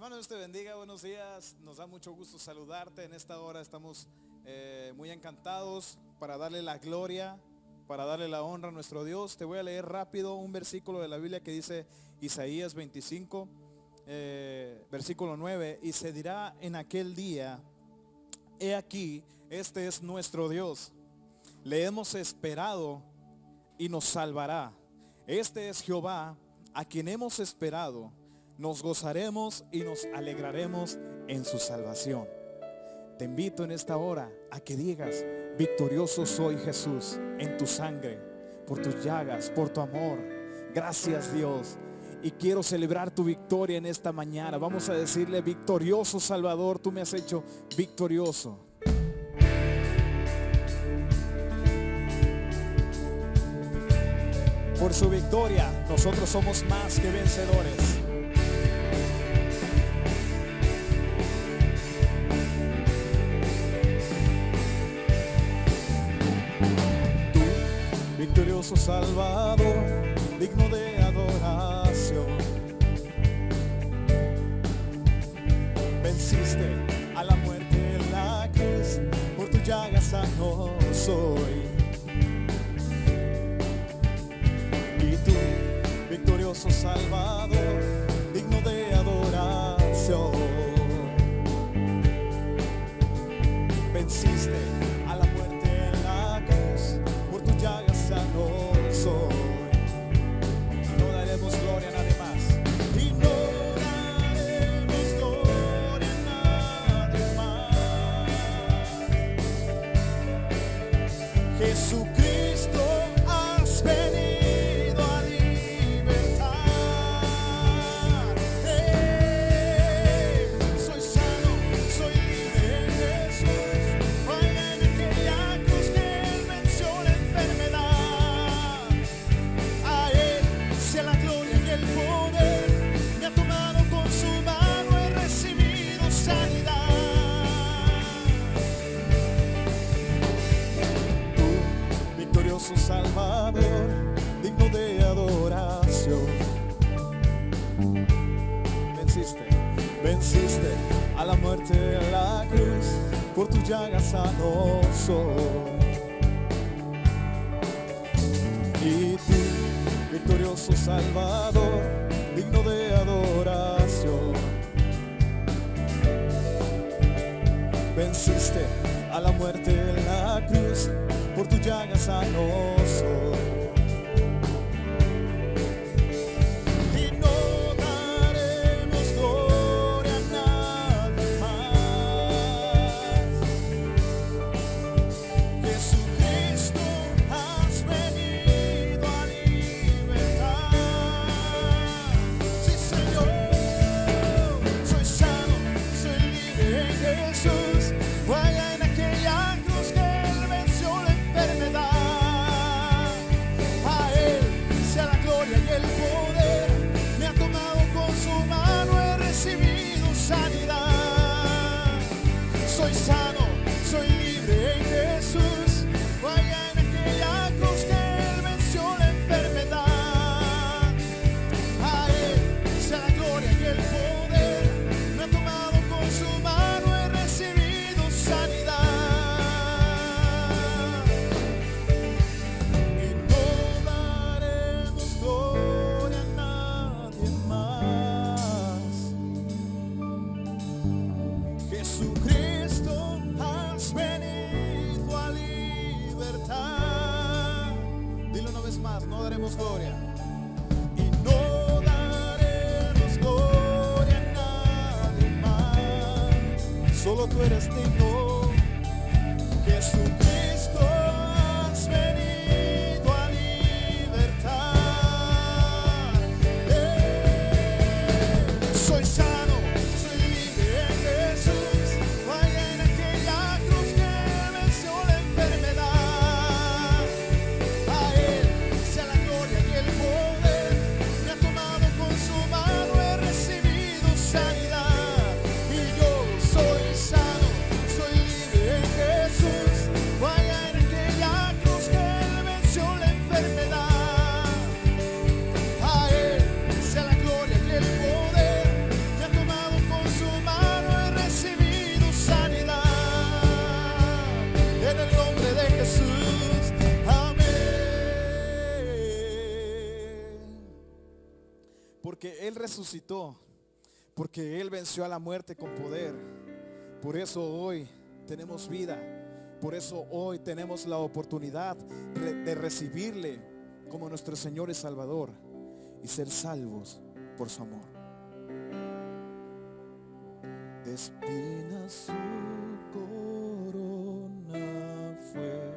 Hermano, Dios te bendiga, buenos días. Nos da mucho gusto saludarte en esta hora. Estamos muy encantados para darle la gloria, para darle la honra a nuestro Dios. Te voy a leer rápido un versículo de la Biblia que dice Isaías 25, versículo 9. Y se dirá en aquel día: he aquí, este es nuestro Dios. Le hemos esperado y nos salvará. Este es Jehová, a quien hemos esperado. Nos gozaremos y nos alegraremos en su salvación. Te invito en esta hora a que digas: victorioso soy, Jesús, en tu sangre, por tus llagas, por tu amor. Gracias, Dios. Y quiero celebrar tu victoria en esta mañana. Vamos a decirle: victorioso Salvador, tú me has hecho victorioso. Por su victoria nosotros somos más que vencedores. Victorioso Salvador, digno de adoración. Venciste a la muerte en la cruz, por tu llaga sano soy. Y tú, victorioso Salvador, digno de adoración. Venciste a la muerte en la cruz, por tu llaga sano soy. Y no daremos gloria a nadie más. Y no daremos gloria a nadie más. Jesucristo, has venido a libertar. Soy sano, soy libre en Jesús. Vaya en aquella cruz que Él venció la enfermedad. A Él sea la gloria y el poder. Me ha tomado con su mano, he recibido sanidad. Tú, victorioso Salvador, digno de adoración. Venciste a la muerte en la cruz, por tu llaga sano soy. Y tú, victorioso Salvador, digno de adoración. Venciste a la muerte en la cruz, por tu llaga sano soy. Y no daremos gloria a nadie más. Jesucristo, has venido a libertar. Sí, Señor, soy sano, soy libre en Jesús. Vaya en aquella cruz que Él venció la enfermedad. A Él sea la gloria y el poder. Me ha tomado con su mano, he recibido sanidad. Soy sano, soy libre en Jesús. Vaya en aquella cruz que Él venció la enfermedad. A Él sea la gloria y el poder. Me ha tomado con su mano, he recibido sanidad. Y no daremos gloria a nadie más. Jesucristo, has venido a libertar. Dilo una vez más: no daremos gloria. Y no daremos gloria a nadie más. Solo tú eres digno. Jesucristo, has venido a libertar. Soy sano, soy libre en Jesús. Vaya en aquella cruz que Él venció la enfermedad. A Él sea la gloria y el poder. Me ha tomado con su mano, he recibido sanidad. Y yo soy sano, soy libre en Jesús. Vaya porque Él resucitó, porque Él venció a la muerte con poder. Por eso hoy tenemos vida. Por eso hoy tenemos la oportunidad de recibirle como nuestro Señor y Salvador y ser salvos por su amor. De espinas su corona fue,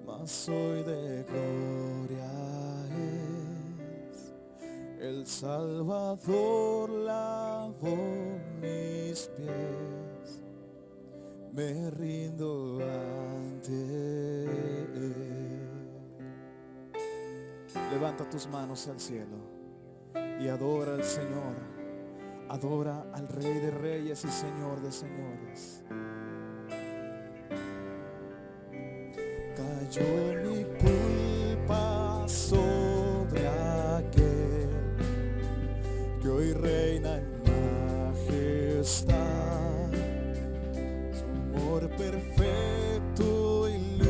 mas hoy de gloria es. El Salvador lavó mis pies, me rindo ante Él. Levanta tus manos al cielo y adora al Señor. Adora al Rey de Reyes y Señor de Señores. Cayó mi culpa sobre aquel que hoy reina en majestad. Su amor perfecto iluminó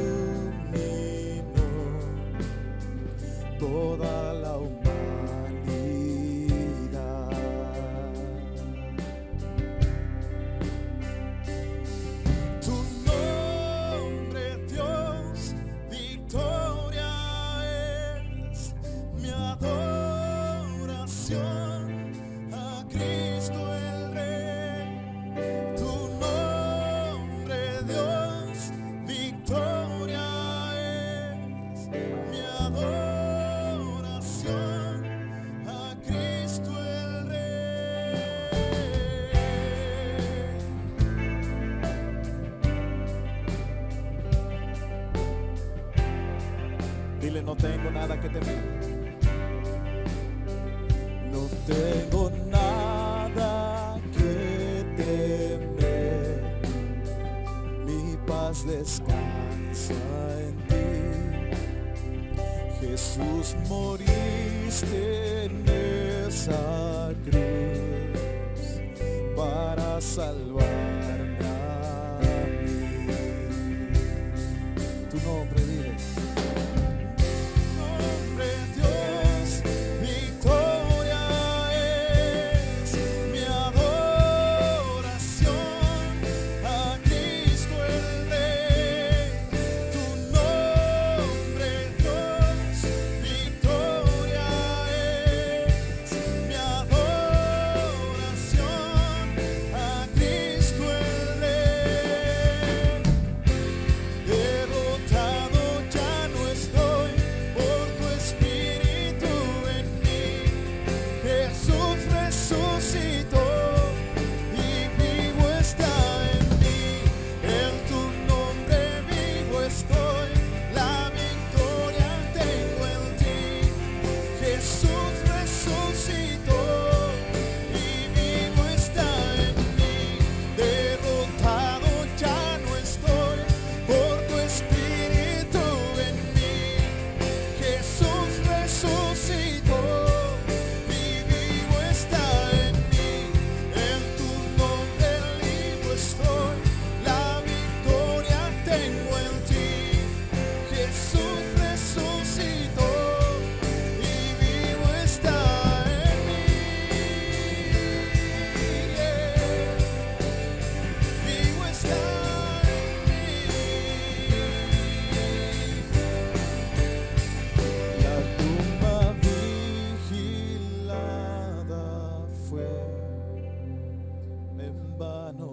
toda la humanidad. Dile, no tengo nada que temer. No tengo nada que temer. Mi paz descansa en ti. Jesús, moriste en esa cruz para salvarme a mí. Tu nombre, dile.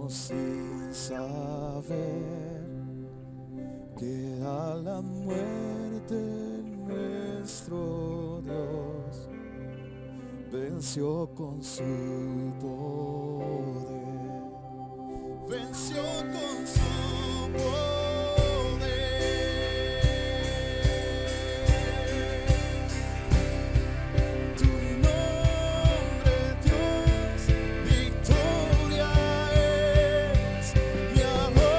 Sin saber que a la muerte nuestro Dios venció con su poder, venció con su poder. Victoria es mi adoración.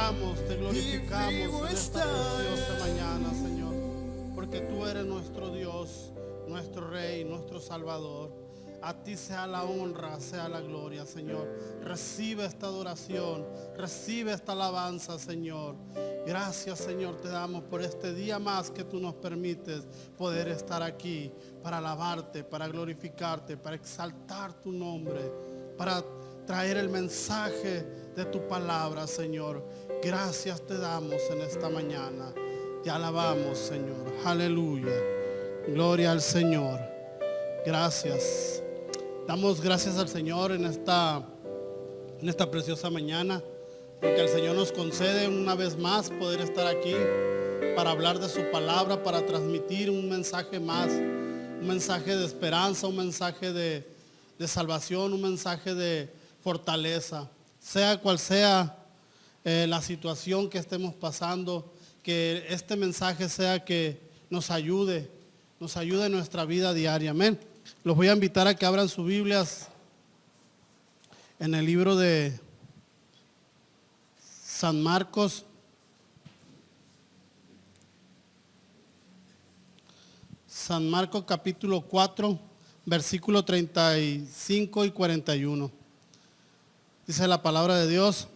adoramos, te glorificamos en esta preciosa mañana, Señor, porque tú eres nuestro Dios, nuestro Rey, nuestro Salvador. A ti sea la honra, sea la gloria, Señor. Recibe esta adoración, recibe esta alabanza, Señor. Gracias, Señor, te damos por este día más que tú nos permites poder estar aquí para alabarte, para glorificarte, para exaltar tu nombre, para traer el mensaje de tu palabra, Señor. Gracias te damos en esta mañana. Te alabamos, Señor. Aleluya. Gloria al Señor. Gracias. Damos gracias al Señor en esta preciosa mañana, porque el Señor nos concede una vez más poder estar aquí para hablar de su palabra, para transmitir un mensaje más, un mensaje de esperanza, un mensaje de salvación, un mensaje de fortaleza. Sea cual sea la situación que estemos pasando, que este mensaje sea que nos ayude en nuestra vida diaria. Amén. Los voy a invitar a que abran sus Biblias en el libro de San Marcos. San Marcos capítulo 4, versículo 35 y 41. Dice la palabra de Dios: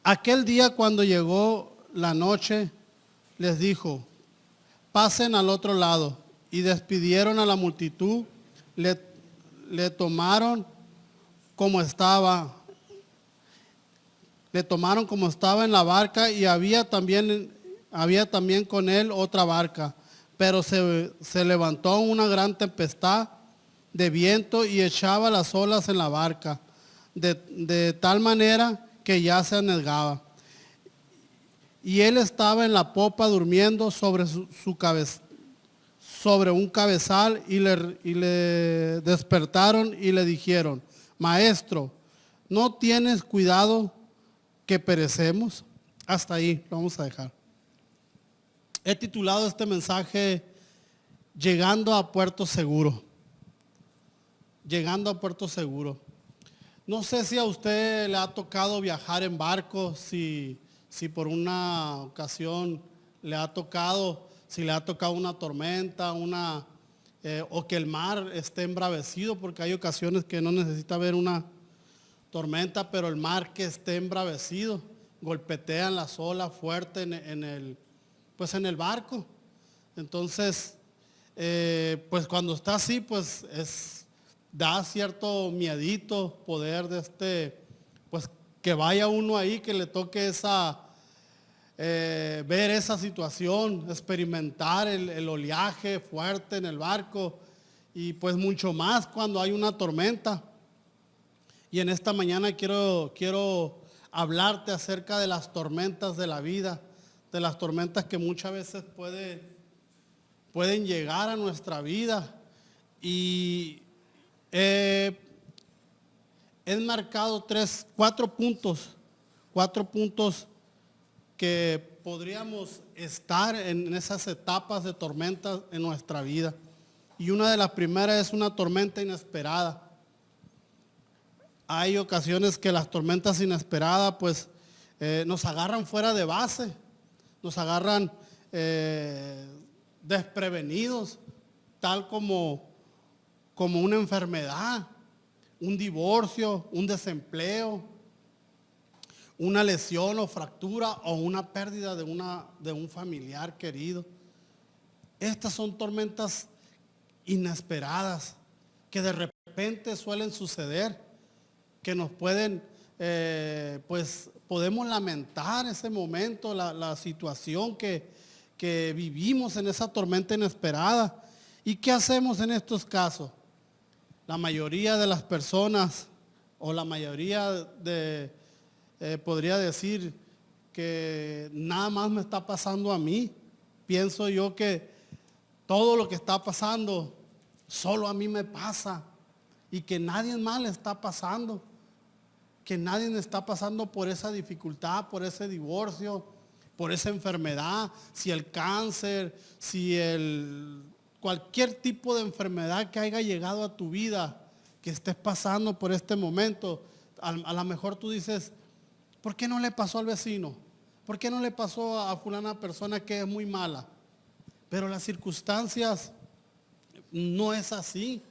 aquel día, cuando llegó la noche, les dijo: pasen al otro lado. Y despidieron a la multitud, le tomaron como estaba en la barca, y había también con él otra barca. Pero se levantó una gran tempestad de viento y echaba las olas en la barca, de tal manera que ya se anegaba. Y él estaba en la popa durmiendo sobre su cabeza, sobre un cabezal, y le despertaron y le dijeron: Maestro, ¿no tienes cuidado que perecemos? Hasta ahí lo vamos a dejar. He titulado este mensaje Llegando a Puerto Seguro. Llegando a Puerto Seguro. No sé si a usted le ha tocado viajar en barco, si por una ocasión le ha tocado una tormenta, o que el mar esté embravecido, porque hay ocasiones que no necesita haber una tormenta, pero el mar que esté embravecido, golpetean las olas fuerte en el barco. Entonces, pues cuando está así, pues da cierto miedito poder pues que vaya uno ahí, que le toque ver esa situación, experimentar el oleaje fuerte en el barco, y pues mucho más cuando hay una tormenta. Y en esta mañana quiero hablarte acerca de las tormentas de la vida, de las tormentas que muchas veces pueden llegar a nuestra vida. Y he marcado cuatro puntos que podríamos estar en esas etapas de tormentas en nuestra vida. Y una de las primeras es una tormenta inesperada. Hay ocasiones que las tormentas inesperadas pues nos agarran fuera de base, nos agarran desprevenidos, tal como una enfermedad, un divorcio, un desempleo, una lesión o fractura, o una pérdida de un familiar querido. Estas son tormentas inesperadas que de repente suelen suceder, que nos pueden, pues podemos lamentar ese momento, la situación que vivimos en esa tormenta inesperada. ¿Y qué hacemos en estos casos? La mayoría de las personas, o la mayoría podría decir que nada más me está pasando a mí. Pienso yo que todo lo que está pasando solo a mí me pasa, y que nadie más le está pasando, que nadie está pasando por esa dificultad, por ese divorcio, por esa enfermedad, si el cáncer, si cualquier tipo de enfermedad que haya llegado a tu vida, que estés pasando por este momento, a lo mejor tú dices, ¿por qué no le pasó al vecino? ¿Por qué no le pasó a fulana persona que es muy mala? Pero las circunstancias no es así.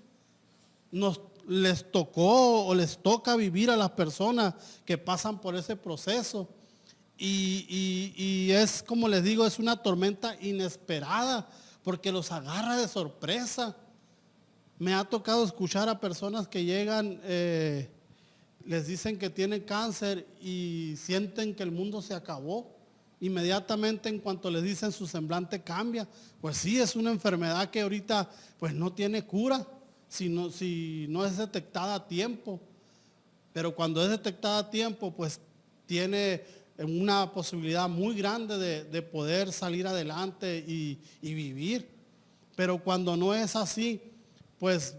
Les tocó o les toca vivir a las personas que pasan por ese proceso. Y es como les digo, es una tormenta inesperada porque los agarra de sorpresa. Me ha tocado escuchar a personas que llegan, les dicen que tienen cáncer y sienten que el mundo se acabó. Inmediatamente en cuanto les dicen su semblante cambia. Pues sí, es una enfermedad que ahorita pues no tiene cura si no es detectada a tiempo. Pero cuando es detectada a tiempo pues tiene una posibilidad muy grande de poder salir adelante y vivir. Pero cuando no es así, pues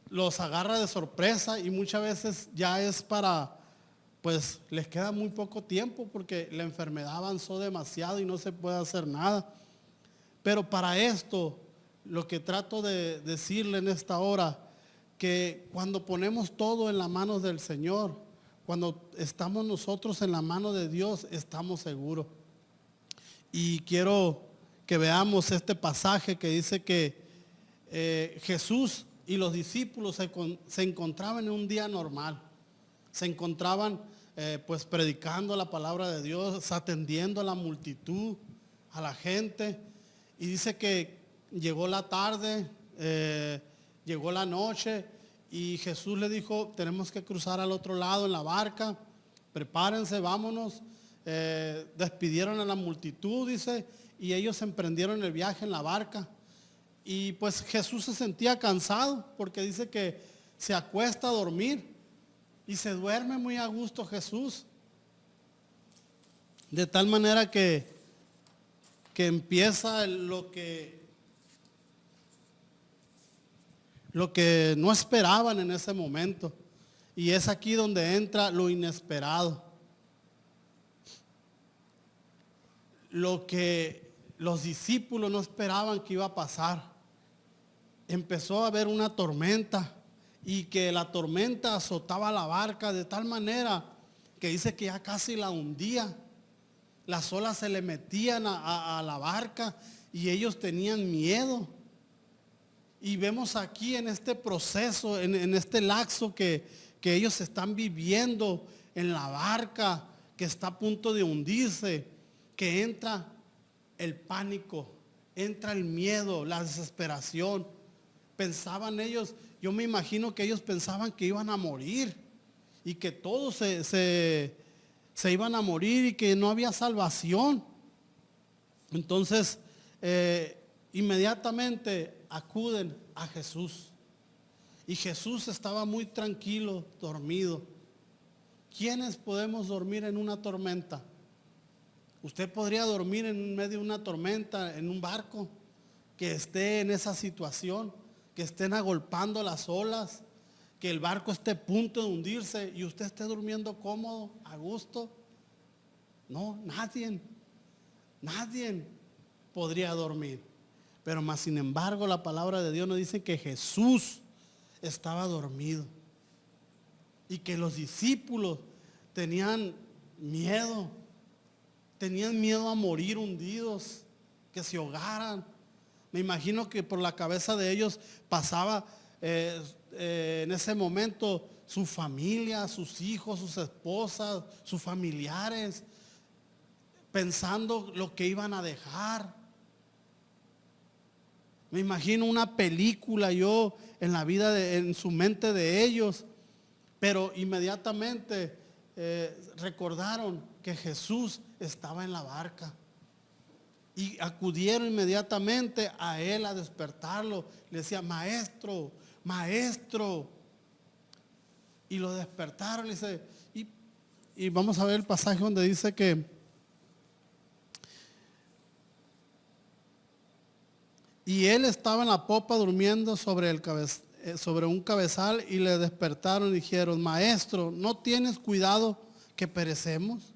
los agarra de sorpresa y muchas veces ya es pues les queda muy poco tiempo porque la enfermedad avanzó demasiado y no se puede hacer nada. Pero para esto, lo que trato de decirle en esta hora, que cuando ponemos todo en las manos del Señor, cuando estamos nosotros en la mano de Dios, estamos seguros. Y quiero que veamos este pasaje que dice que Jesús y los discípulos se encontraban en un día normal. Se encontraban pues predicando la palabra de Dios, atendiendo a la multitud, a la gente. Y dice que llegó la tarde, llegó la noche y Jesús le dijo, tenemos que cruzar al otro lado en la barca, prepárense, vámonos. Despidieron a la multitud, dice, y ellos emprendieron el viaje en la barca. Y pues Jesús se sentía cansado porque dice que se acuesta a dormir y se duerme muy a gusto Jesús. De tal manera que empieza lo que no esperaban en ese momento. Y es aquí donde entra lo inesperado. Lo que los discípulos no esperaban que iba a pasar. Empezó a haber una tormenta y que la tormenta azotaba la barca de tal manera que dice que ya casi la hundía. Las olas se le metían a la barca y ellos tenían miedo. Y vemos aquí en este proceso, en este lapso que ellos están viviendo en la barca que está a punto de hundirse, que entra el pánico, entra el miedo, la desesperación. Pensaban ellos, yo me imagino que ellos pensaban que iban a morir y que todos se iban a morir y que no había salvación. Entonces, inmediatamente acuden a Jesús. Y Jesús estaba muy tranquilo, dormido. ¿Quiénes podemos dormir en una tormenta? Usted podría dormir en medio de una tormenta, en un barco, que esté en esa situación, que estén agolpando las olas, que el barco esté a punto de hundirse y usted esté durmiendo cómodo, a gusto. No, nadie podría dormir. Pero más sin embargo la palabra de Dios nos dice que Jesús estaba dormido y que los discípulos tenían miedo a morir hundidos, que se ahogaran. Me imagino que por la cabeza de ellos pasaba en ese momento su familia, sus hijos, sus esposas, sus familiares, pensando lo que iban a dejar. Me imagino una película yo en la vida, en su mente de ellos, pero inmediatamente recordaron que Jesús estaba en la barca. Y acudieron inmediatamente a él a despertarlo. Le decía, maestro, maestro. Y lo despertaron. Dice, y vamos a ver el pasaje donde dice que y él estaba en la popa durmiendo sobre un cabezal y le despertaron y dijeron, maestro, ¿no tienes cuidado que perecemos?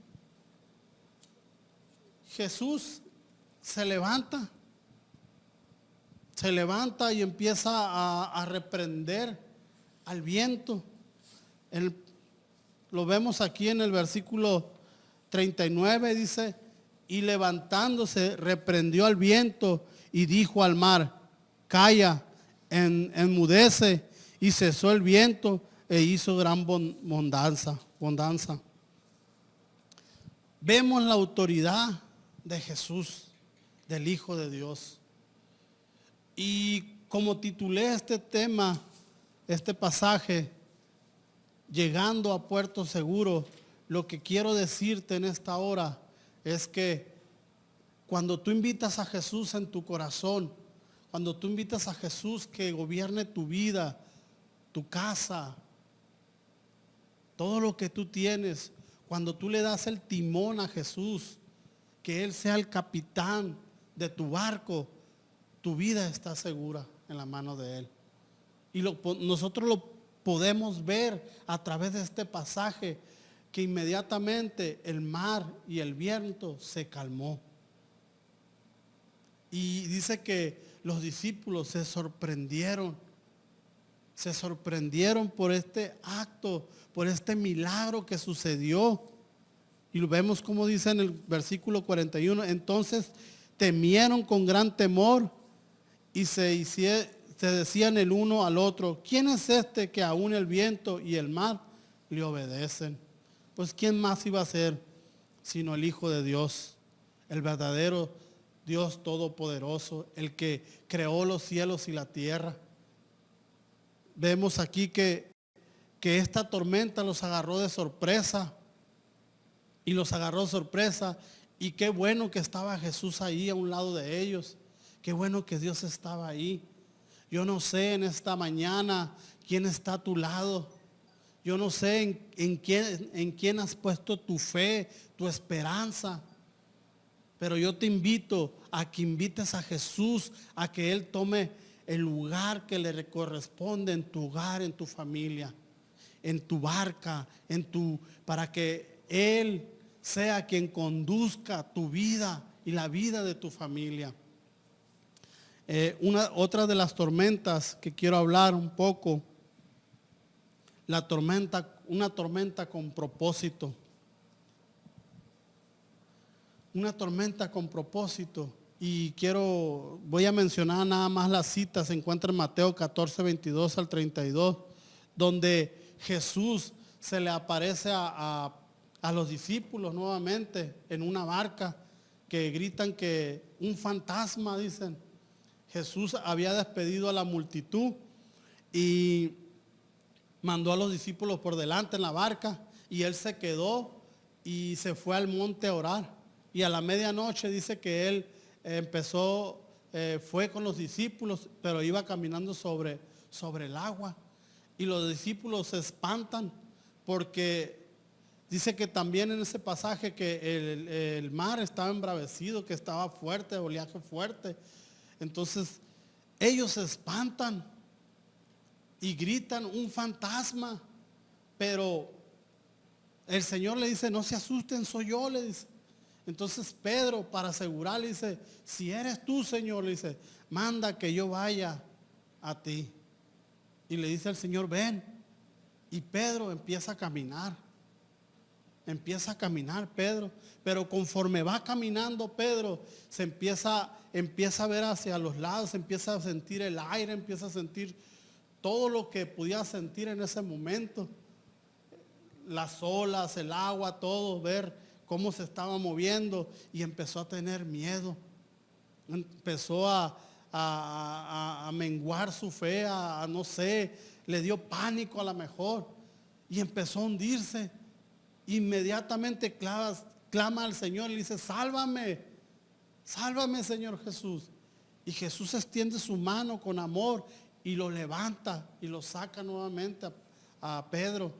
Jesús se levanta se levanta y empieza a reprender al viento. Lo vemos aquí en el versículo 39, dice, y levantándose reprendió al viento y dijo al mar, calla, enmudece, y cesó el viento e hizo gran bonanza. Vemos la autoridad de Jesús, del Hijo de Dios. Y como titulé este tema, este pasaje, llegando a puerto seguro, lo que quiero decirte en esta hora es que cuando tú invitas a Jesús en tu corazón, cuando tú invitas a Jesús que gobierne tu vida, tu casa, todo lo que tú tienes, cuando tú le das el timón a Jesús, que Él sea el capitán de tu barco, tu vida está segura en la mano de Él. Y nosotros lo podemos ver a través de este pasaje, que inmediatamente el mar y el viento se calmó. Y dice que los discípulos se sorprendieron por este acto, por este milagro que sucedió. Y lo vemos como dice en el versículo 41, entonces temieron con gran temor y se decían el uno al otro, ¿quién es este que aún el viento y el mar le obedecen? Pues ¿quién más iba a ser sino el Hijo de Dios, el verdadero Dios todopoderoso, el que creó los cielos y la tierra? Vemos aquí que esta tormenta los agarró de sorpresa, y qué bueno que estaba Jesús ahí a un lado de ellos, qué bueno que Dios estaba ahí. Yo no sé en esta mañana quién está a tu lado. Yo no sé en quién has puesto tu fe, tu esperanza. Pero yo te invito a que invites a Jesús a que Él tome el lugar que le corresponde en tu hogar, en tu familia, en tu barca, para que Él sea quien conduzca tu vida y la vida de tu familia. Otra de las tormentas que quiero hablar un poco, una tormenta con propósito. Una tormenta con propósito. Y voy a mencionar nada más las citas. Se encuentra en Mateo 14, 22 al 32, donde Jesús se le aparece a los discípulos nuevamente en una barca, que gritan que un fantasma, dicen. Jesús había despedido a la multitud y mandó a los discípulos por delante en la barca, y Él se quedó y se fue al monte a orar. Y a la medianoche dice que Él fue con los discípulos, pero iba caminando sobre el agua. Y los discípulos se espantan porque dice que también en ese pasaje que el mar estaba embravecido, que estaba fuerte, oleaje fuerte. Entonces ellos se espantan y gritan un fantasma, pero el Señor le dice, no se asusten, soy yo, le dice. Entonces Pedro, para asegurarle, dice, si eres tú, Señor, le dice, manda que yo vaya a ti. Y le dice al Señor, ven. Y Pedro empieza a caminar Pedro, pero conforme va caminando Pedro, se empieza a ver hacia los lados, empieza a sentir el aire, empieza a sentir todo lo que podía sentir en ese momento, las olas, el agua, todo, ver cómo se estaba moviendo, y empezó a tener miedo, empezó a menguar su fe, no sé, le dio pánico a lo mejor, y empezó a hundirse. Inmediatamente clama al Señor y le dice, sálvame, Señor Jesús. Y Jesús extiende su mano con amor y lo levanta y lo saca nuevamente a Pedro.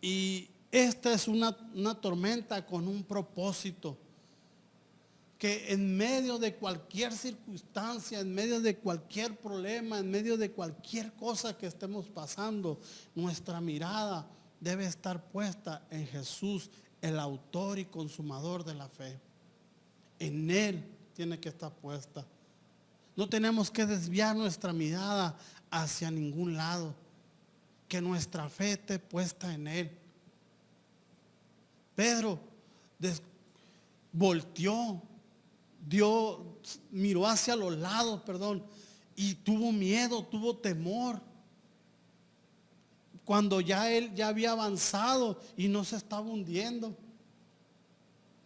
Y esta es una tormenta con un propósito, que en medio de cualquier circunstancia, en medio de cualquier problema, en medio de cualquier cosa que estemos pasando, nuestra mirada debe estar puesta en Jesús, el autor y consumador de la fe. En Él tiene que estar puesta. No tenemos que desviar nuestra mirada hacia ningún lado. Que nuestra fe esté puesta en Él. Pedro volteó, miró hacia los lados, y tuvo miedo, tuvo temor. Cuando él ya había avanzado y no se estaba hundiendo.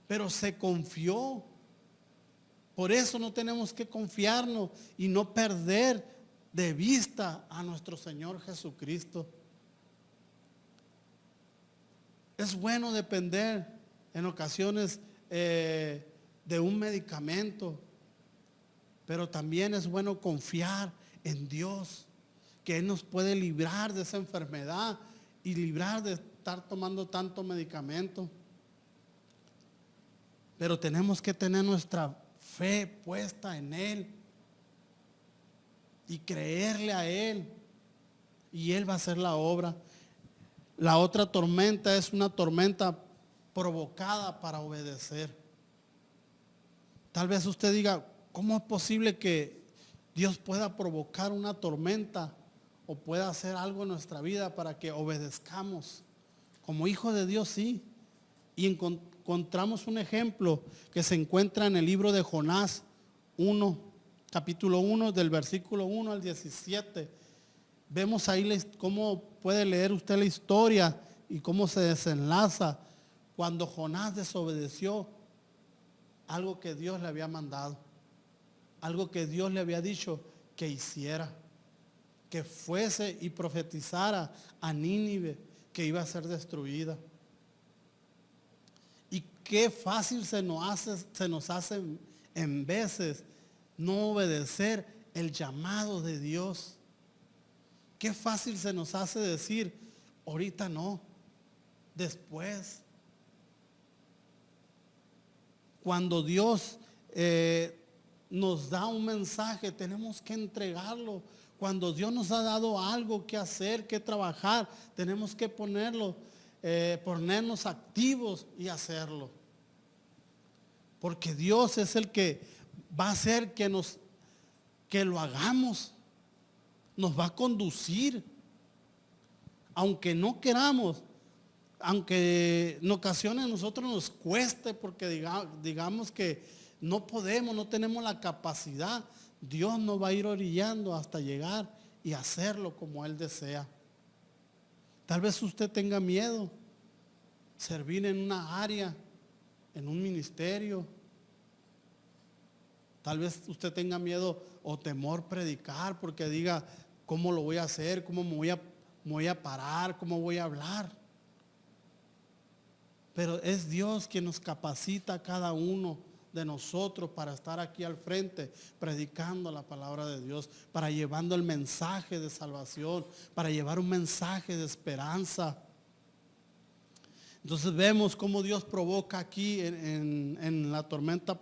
Pero se confió. Por eso no tenemos que confiarnos y no perder de vista a nuestro Señor Jesucristo. Es bueno depender en ocasiones de un medicamento, pero también es bueno confiar en Dios, que Él nos puede librar de esa enfermedad y librar de estar tomando tanto medicamento. Pero tenemos que tener nuestra fe puesta en Él y creerle a Él, y Él va a hacer la obra. La otra tormenta es una tormenta provocada para obedecer. Tal vez usted diga, ¿cómo es posible que Dios pueda provocar una tormenta o pueda hacer algo en nuestra vida para que obedezcamos? Como hijo de Dios, sí. Y encontramos un ejemplo que se encuentra en el libro de Jonás 1, capítulo 1, del versículo 1 al 17. Vemos ahí cómo puede leer usted la historia y cómo se desenlaza cuando Jonás desobedeció algo que Dios le había mandado, algo que Dios le había dicho que hiciera, que fuese y profetizara a Nínive que iba a ser destruida. Y qué fácil se nos hace en veces no obedecer el llamado de Dios. Qué fácil se nos hace decir, ahorita no, después. Cuando Dios nos da un mensaje, tenemos que entregarlo. Cuando Dios nos ha dado algo que hacer, que trabajar, tenemos que ponernos activos y hacerlo. Porque Dios es el que va a hacer que lo hagamos. Nos va a conducir, aunque no queramos, aunque en ocasiones a nosotros nos cueste, porque digamos que no podemos, no tenemos la capacidad. Dios nos va a ir orillando hasta llegar y hacerlo como Él desea. Tal vez usted tenga miedo servir en una área, en un ministerio. Tal vez usted tenga miedo o temor predicar porque diga, ¿cómo lo voy a hacer? ¿Cómo me voy a parar? ¿Cómo voy a hablar? Pero es Dios quien nos capacita a cada uno de nosotros para estar aquí al frente predicando la palabra de Dios, para llevando el mensaje de salvación, para llevar un mensaje de esperanza. Entonces vemos cómo Dios provoca aquí en la tormenta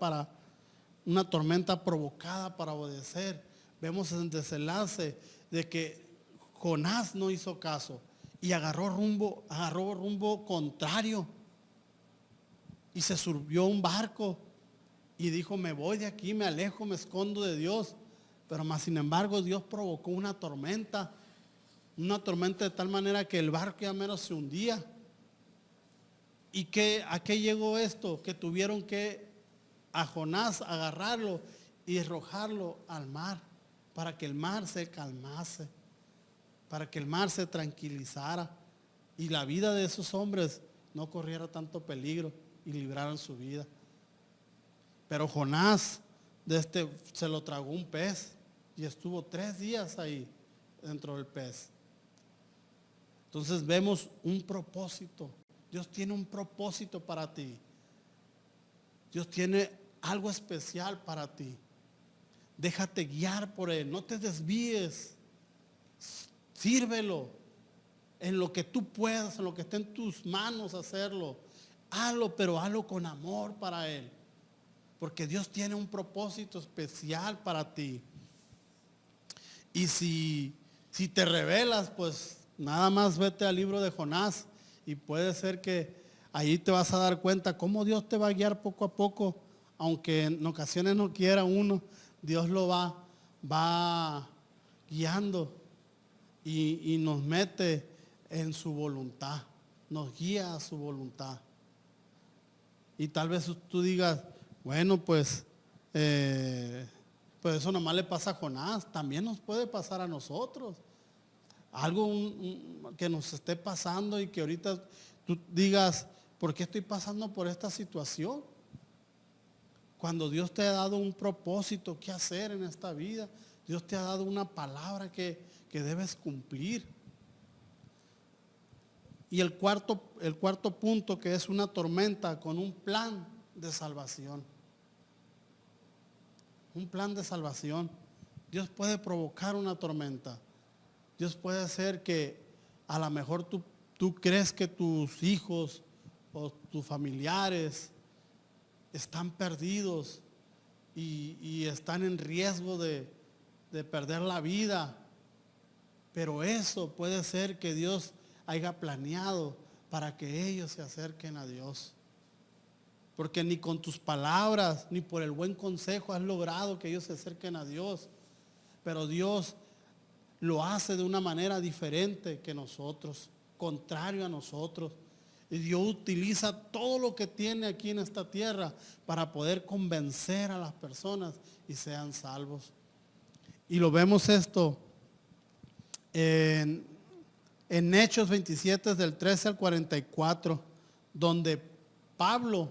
una tormenta provocada para obedecer. Vemos el desenlace de que Jonás no hizo caso y agarró rumbo contrario y se subió a un barco y dijo, me voy de aquí, me alejo, me escondo de Dios. Pero más sin embargo Dios provocó una tormenta de tal manera que el barco ya menos se hundía. ¿Y a qué llegó esto? Que tuvieron que a Jonás agarrarlo y arrojarlo al mar para que el mar se calmase, para que el mar se tranquilizara y la vida de esos hombres no corriera tanto peligro y libraran su vida. Pero Jonás se lo tragó un pez y estuvo 3 días ahí dentro del pez. Entonces vemos un propósito. Dios tiene un propósito para ti. Dios tiene algo especial para ti. Déjate guiar por Él. No te desvíes. Sírvelo en lo que tú puedas, en lo que esté en tus manos hacerlo. Hazlo, pero hazlo con amor para Él. Porque Dios tiene un propósito especial para ti. Y si te rebelas, pues nada más vete al libro de Jonás y puede ser que ahí te vas a dar cuenta cómo Dios te va a guiar poco a poco, aunque en ocasiones no quiera uno, Dios lo va va guiando y nos mete en su voluntad, nos guía a su voluntad. Y tal vez tú digas, bueno, pues eso nomás le pasa a Jonás, también nos puede pasar a nosotros. Algo que nos esté pasando y que ahorita tú digas, ¿por qué estoy pasando por esta situación? Cuando Dios te ha dado un propósito que hacer en esta vida, Dios te ha dado una palabra que debes cumplir. Y el cuarto punto, que es una tormenta con un plan de salvación. Un plan de salvación. Dios puede provocar una tormenta. Dios puede hacer que a lo mejor tú crees que tus hijos o tus familiares están perdidos y están en riesgo de perder la vida. Pero eso puede ser que Dios haya planeado para que ellos se acerquen a Dios. Porque ni con tus palabras, ni por el buen consejo has logrado que ellos se acerquen a Dios. Pero Dios lo hace de una manera diferente que nosotros, contrario a nosotros. Y Dios utiliza todo lo que tiene aquí en esta tierra para poder convencer a las personas y sean salvos. Y lo vemos esto en Hechos 27 del 13 al 44, donde Pablo,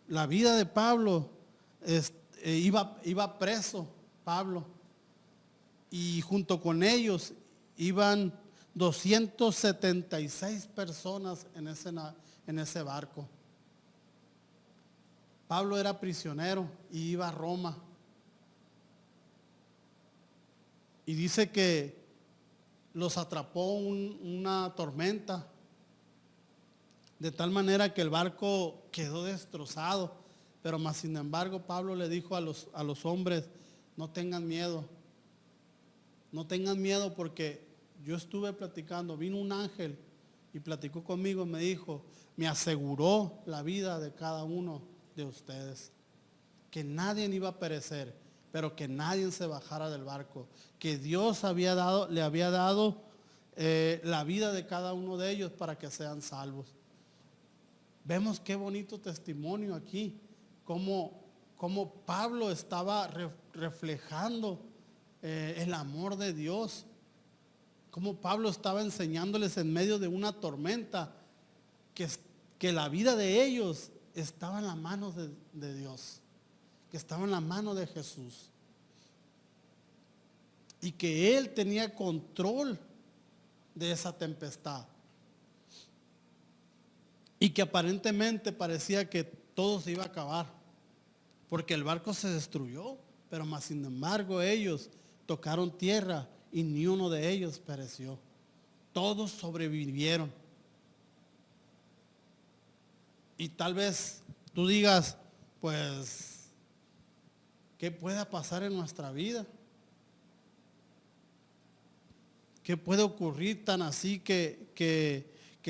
la vida de Pablo, iba preso Pablo, y junto con ellos iban 276 personas en ese barco. Pablo era prisionero y iba a Roma. Y dice que los atrapó una tormenta, de tal manera que el barco quedó destrozado. Pero más sin embargo Pablo le dijo a los hombres, no tengan miedo. No tengan miedo, porque yo estuve platicando, vino un ángel y platicó conmigo y me dijo, me aseguró la vida de cada uno de ustedes, que nadie iba a perecer, pero que nadie se bajara del barco, que Dios le había dado la vida de cada uno de ellos para que sean salvos. Vemos qué bonito testimonio aquí, cómo Pablo estaba reflejando el amor de Dios, cómo Pablo estaba enseñándoles en medio de una tormenta que la vida de ellos estaba en las manos de Dios, que estaba en la mano de Jesús, y que Él tenía control de esa tempestad, y que aparentemente parecía que todo se iba a acabar, porque el barco se destruyó, pero más sin embargo ellos tocaron tierra y ni uno de ellos pereció. Todos sobrevivieron. Y tal vez tú digas, pues, ¿qué pueda pasar en nuestra vida? ¿Qué puede ocurrir tan así que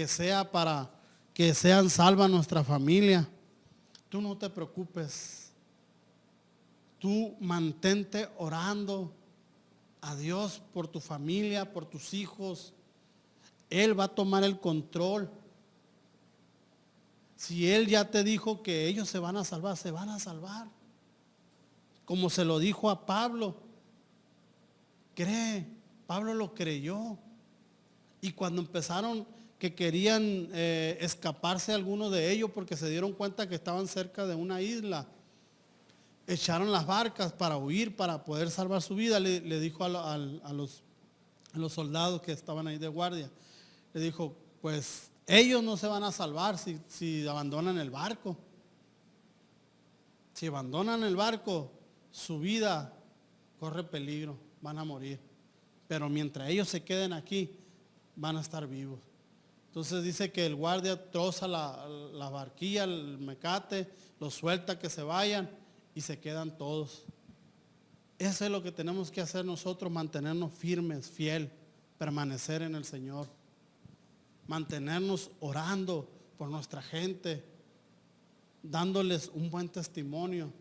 sea para que sean salvas nuestra familia? Tú no te preocupes. Tú mantente orando a Dios por tu familia, por tus hijos. Él va a tomar el control. Si Él ya te dijo que ellos se van a salvar, se van a salvar. Como se lo dijo a Pablo. Cree. Pablo lo creyó. Y cuando empezaron que querían escaparse algunos de ellos porque se dieron cuenta que estaban cerca de una isla, echaron las barcas para huir, para poder salvar su vida. Le dijo a los soldados que estaban ahí de guardia, le dijo, pues ellos no se van a salvar si abandonan el barco. Si abandonan el barco, su vida corre peligro, van a morir. Pero mientras ellos se queden aquí, van a estar vivos. Entonces dice que el guardia troza la barquilla, el mecate, los suelta que se vayan y se quedan todos. Eso es lo que tenemos que hacer nosotros, mantenernos firmes, fiel, permanecer en el Señor, mantenernos orando por nuestra gente, dándoles un buen testimonio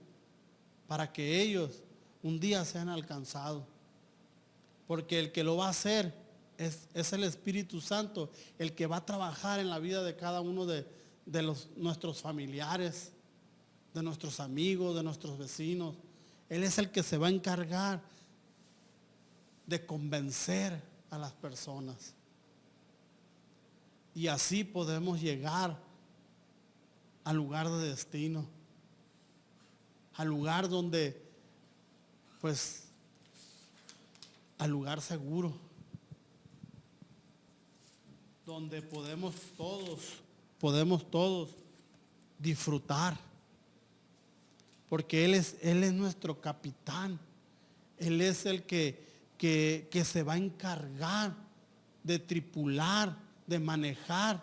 para que ellos un día sean alcanzados. Porque el que lo va a hacer es el Espíritu Santo, el que va a trabajar en la vida de cada uno de nuestros familiares, de nuestros amigos, de nuestros vecinos. Él es el que se va a encargar de convencer a las personas. Y así podemos llegar al lugar de destino, al lugar donde, pues, al lugar seguro, donde podemos todos disfrutar, porque Él es nuestro capitán. Él es el que se va a encargar de tripular, de manejar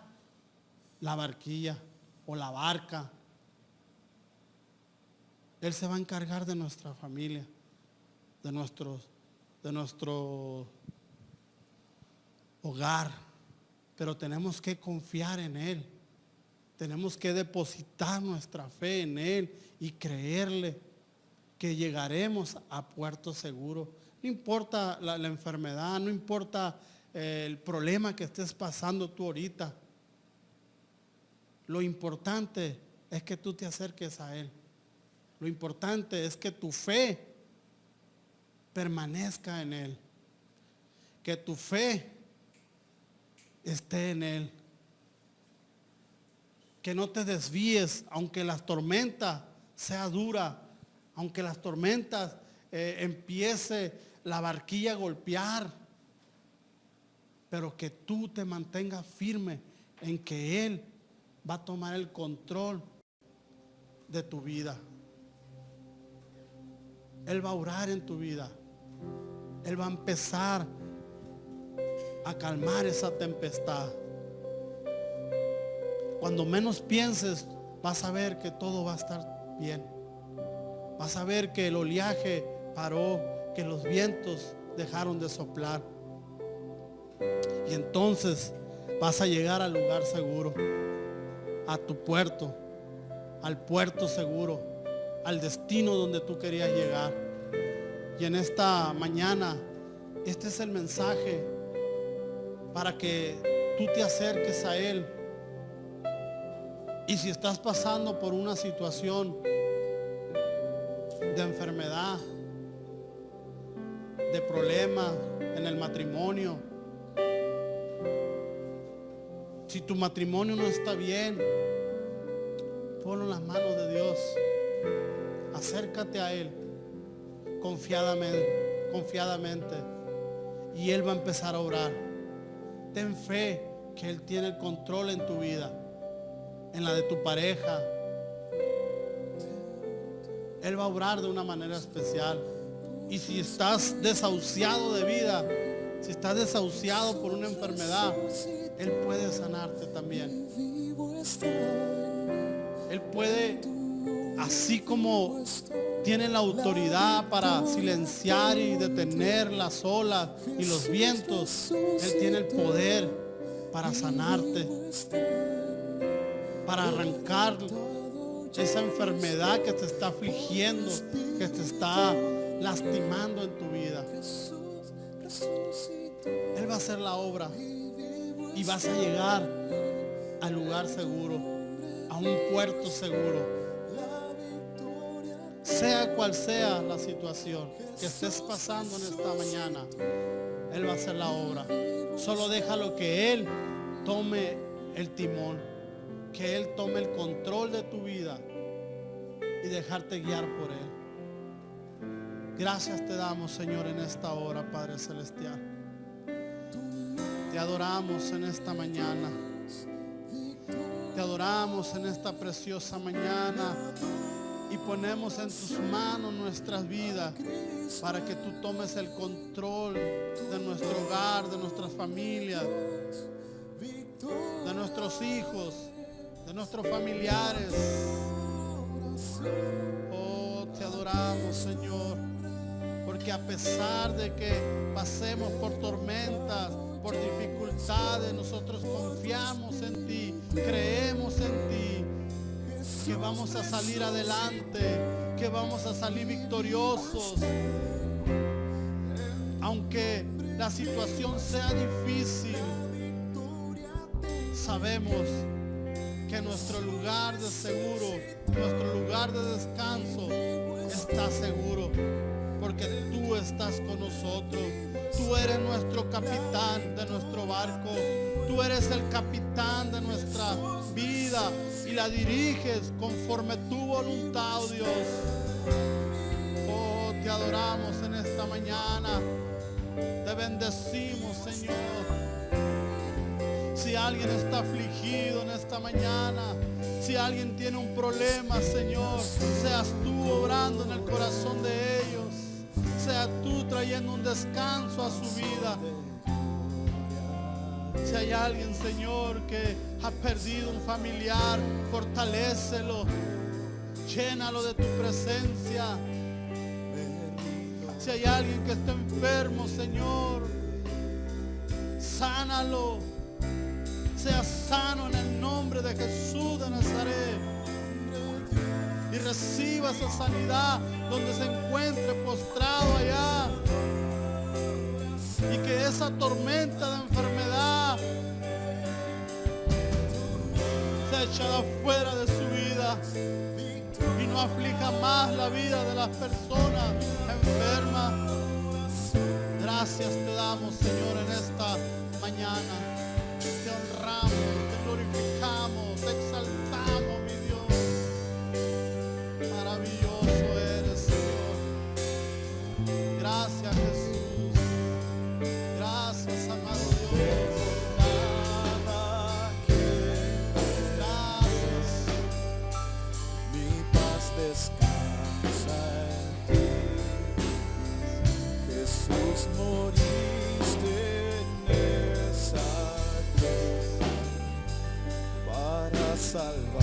la barquilla o la barca. Él se va a encargar de nuestra familia, de nuestro hogar, pero tenemos que confiar en Él. Tenemos que depositar nuestra fe en Él y creerle que llegaremos a puerto seguro. No importa la enfermedad, no importa el problema que estés pasando tú ahorita. Lo importante es que tú te acerques a Él. Lo importante es que tu fe permanezca en Él. Que tu fe esté en Él. Que no te desvíes, aunque las tormentas sea dura, aunque las tormentas empiece la barquilla a golpear, pero que tú te mantengas firme en que Él va a tomar el control de tu vida. Él va a orar en tu vida. Él va a empezar a calmar esa tempestad. Cuando menos pienses, vas a ver que todo va a estar bien. Vas a ver que el oleaje paró, que los vientos dejaron de soplar. Y entonces vas a llegar al lugar seguro, a tu puerto, al puerto seguro, al destino donde tú querías llegar. Y en esta mañana, este es el mensaje para que tú te acerques a Él. Y si estás pasando por una situación de enfermedad, de problemas en el matrimonio, si tu matrimonio no está bien, ponlo en las manos de Dios. Acércate a Él confiadamente y Él va a empezar a orar. Ten fe que Él tiene el control en tu vida, en la de tu pareja. Él va a obrar de una manera especial. Y si estás desahuciado de vida, si estás desahuciado por una enfermedad, Él puede sanarte también. Él puede, así como tiene la autoridad para silenciar y detener las olas y los vientos, Él tiene el poder para sanarte, para arrancar esa enfermedad que te está afligiendo, que te está lastimando en tu vida. Él va a hacer la obra y vas a llegar al lugar seguro, a un puerto seguro. Sea cual sea la situación que estés pasando en esta mañana, Él va a hacer la obra. Solo déjalo que Él tome el timón, que Él tome el control de tu vida y dejarte guiar por Él. Gracias te damos, Señor, en esta hora, Padre Celestial. Te adoramos en esta mañana. Te adoramos en esta preciosa mañana y ponemos en tus manos nuestras vidas para que tú tomes el control de nuestro hogar, de nuestras familias, de nuestros hijos, de nuestros familiares. Oh, te adoramos, Señor, porque a pesar de que pasemos por tormentas, por dificultades, nosotros confiamos en ti, creemos en ti, que vamos a salir adelante, que vamos a salir victoriosos. Aunque la situación sea difícil, sabemos que nuestro lugar de seguro, nuestro lugar de descanso está seguro, porque tú estás con nosotros. Tú eres nuestro capitán de nuestro barco. Tú eres el capitán de nuestra vida y la diriges conforme tu voluntad, oh Dios. Oh, te adoramos en esta mañana. Te bendecimos, Señor. Si alguien está afligido en esta mañana, si alguien tiene un problema, Señor, seas tú obrando en el corazón de ellos. Sea tú trayendo un descanso a su vida. Si hay alguien, Señor, que ha perdido un familiar, fortalécelo. Llénalo de tu presencia. Si hay alguien que está enfermo, Señor, sánalo. Sea sano en el nombre de Jesús de Nazaret. Y reciba esa sanidad donde se encuentre postrado allá. Y que esa tormenta de enfermedad sea echada fuera de su vida y no aflija más la vida de las personas enfermas. Gracias te damos, Señor, en esta mañana. Te honramos, te glorificamos, te exaltamos, mi Dios. Maravilloso eres, Señor. Gracias, Jesús. Gracias, amado Dios. Gracias. Mi paz descansa en ti. Jesús, moriste en esa cruz para salvar.